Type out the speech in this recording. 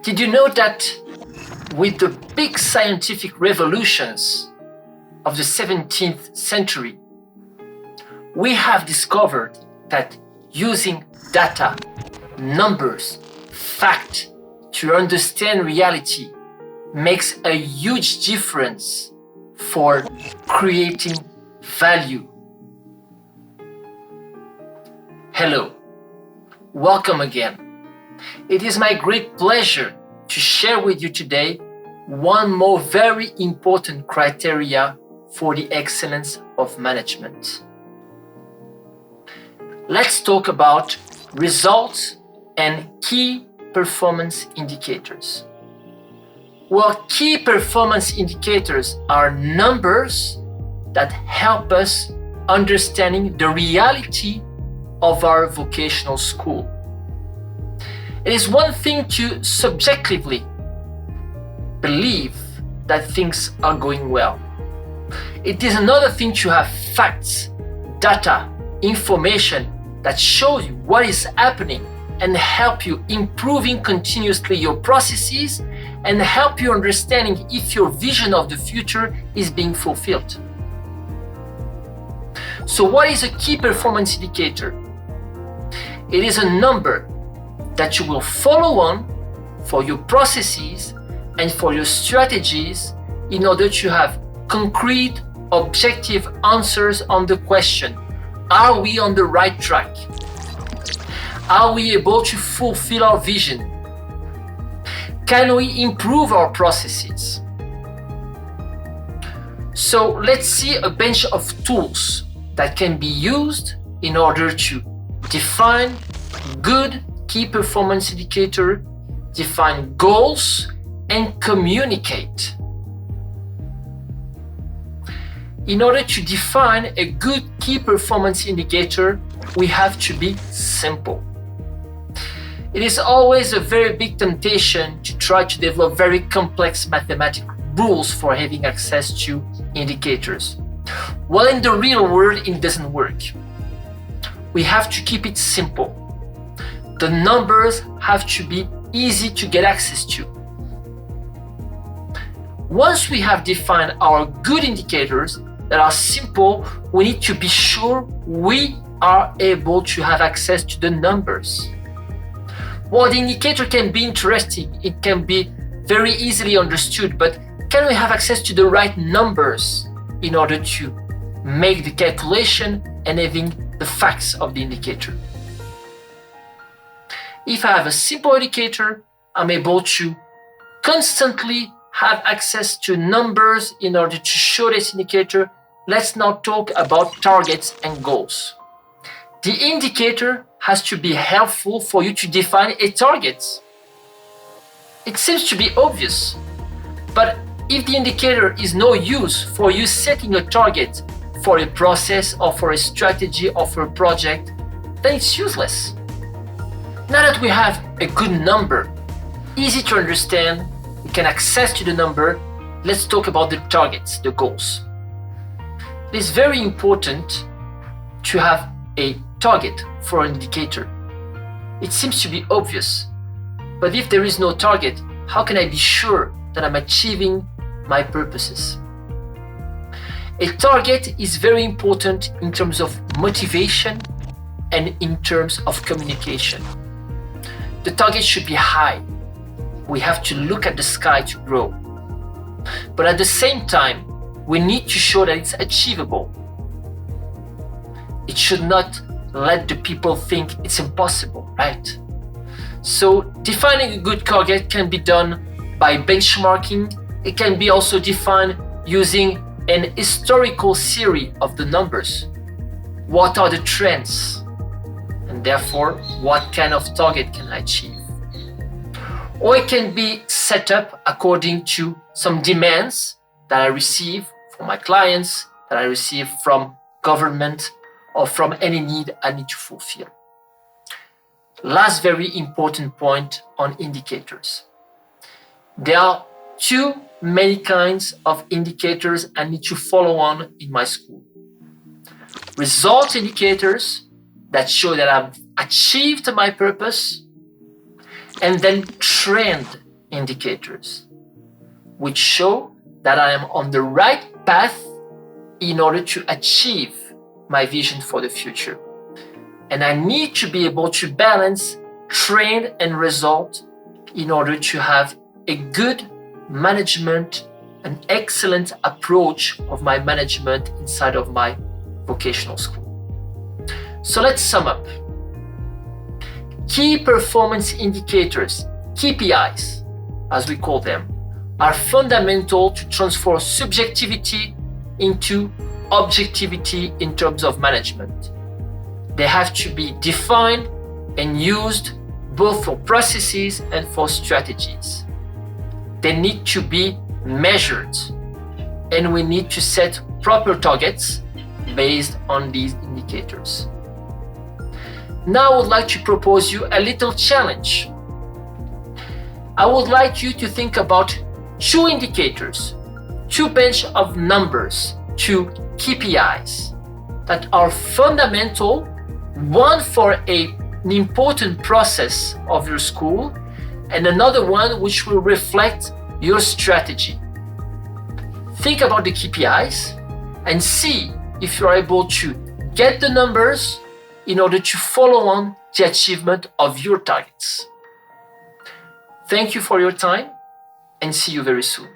Did you know that with the big scientific revolutions of the 17th century, we have discovered that using data, numbers, fact to understand reality makes a huge difference for creating value. Hello, welcome again. It is my great pleasure to share with you today one more very important criteria for the excellence of management. Let's talk about results and key performance indicators. Well, key performance indicators are numbers that help us understanding the reality of our vocational school. It is one thing to subjectively believe that things are going well. It is another thing to have facts, data, information that shows you what is happening and help you improving continuously your processes and help you understanding if your vision of the future is being fulfilled. So what is a key performance indicator? It is a number that you will follow on for your processes and for your strategies in order to have concrete, objective answers on the question, are we on the right track? Are we able to fulfill our vision? Can we improve our processes? So let's see a bunch of tools that can be used in order to define good key performance indicator, define goals, and communicate. In order to define a good key performance indicator, we have to be simple. It is always a very big temptation to try to develop very complex mathematical rules for having access to indicators. Well, in the real world, it doesn't work. We have to keep it simple. The numbers have to be easy to get access to. Once we have defined our good indicators that are simple, we need to be sure we are able to have access to the numbers. While the indicator can be interesting, it can be very easily understood, but can we have access to the right numbers in order to make the calculation and having the facts of the indicator? If I have a simple indicator, I'm able to constantly have access to numbers in order to show this indicator. Let's now talk about targets and goals. The indicator has to be helpful for you to define a target. It seems to be obvious, but if the indicator is no use for you setting a target for a process or for a strategy or for a project, then it's useless. Now that we have a good number, easy to understand, we can access to the number, let's talk about the targets, the goals. It is very important to have a target for an indicator. It seems to be obvious, but if there is no target, how can I be sure that I'm achieving my purposes? A target is very important in terms of motivation and in terms of communication. The target should be high. We have to look at the sky to grow. But at the same time, we need to show that it's achievable. It should not let the people think it's impossible, right? So defining a good target can be done by benchmarking. It can be also defined using an historical series of the numbers. What are the trends? And therefore, what kind of target can I achieve? Or it can be set up according to some demands that I receive from my clients, that I receive from government, or from any need I need to fulfill. Last very important point on indicators. There are too many kinds of indicators I need to follow on in my school. Result indicators that show that I've achieved my purpose, and then trend indicators, which show that I am on the right path in order to achieve my vision for the future. And I need to be able to balance trend and result in order to have a good management, an excellent approach of my management inside of my vocational school. So let's sum up. Key performance indicators, KPIs, as we call them, are fundamental to transform subjectivity into objectivity in terms of management. They have to be defined and used both for processes and for strategies. They need to be measured, and we need to set proper targets based on these indicators. Now I would like to propose you a little challenge. I would like you to think about two indicators, two bunch of numbers, two KPIs that are fundamental, one for an important process of your school, and another one which will reflect your strategy. Think about the KPIs and see if you are able to get the numbers in order to follow on the achievement of your targets. Thank you for your time and see you very soon.